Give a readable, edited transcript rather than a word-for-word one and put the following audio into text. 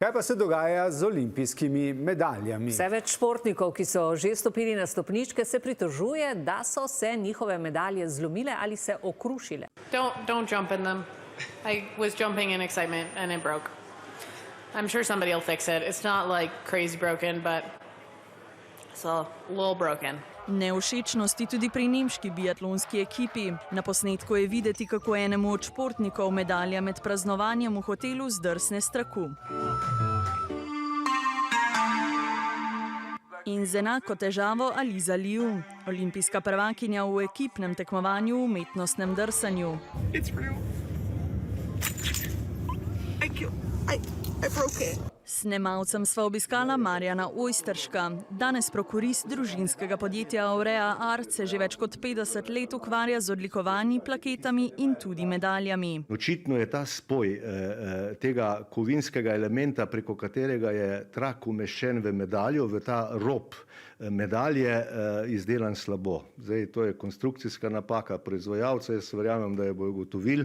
Kaj pa se dogaja z olimpijskimi medaljami? Vse več športnikov, ki so že stopili na stopničke, se pritožuje, da so se njihove medalje zlomile ali se okrušile. Don't jump in them. I was jumping in excitement and it broke. I'm sure somebody will fix it. It's not like crazy broken, but it's a little broken. Nevšečnosti tudi pri nemški biatlonski ekipi. Na posnetku je videti, kako enemu od športnikov medalja med praznovanjem v hotelu zdrsne s traku. In z enako težavo Aliza Liu, olimpijska prvakinja v ekipnem tekmovanju v umetnostnem drsanju. S snemalcem sva obiskala Marjana Ojsterška. Danes prokurist družinskega podjetja Aurea Art se že več kot 50 let ukvarja z odlikovanji, plaketami in tudi medaljami. Očitno je ta spoj tega kovinskega elementa, preko katerega je trak umeščen v medaljo, v ta rob medalje, izdelan slabo. Zdaj, to je konstrukcijska napaka proizvajalca, jaz verjamem, da jo bojo ugotovili.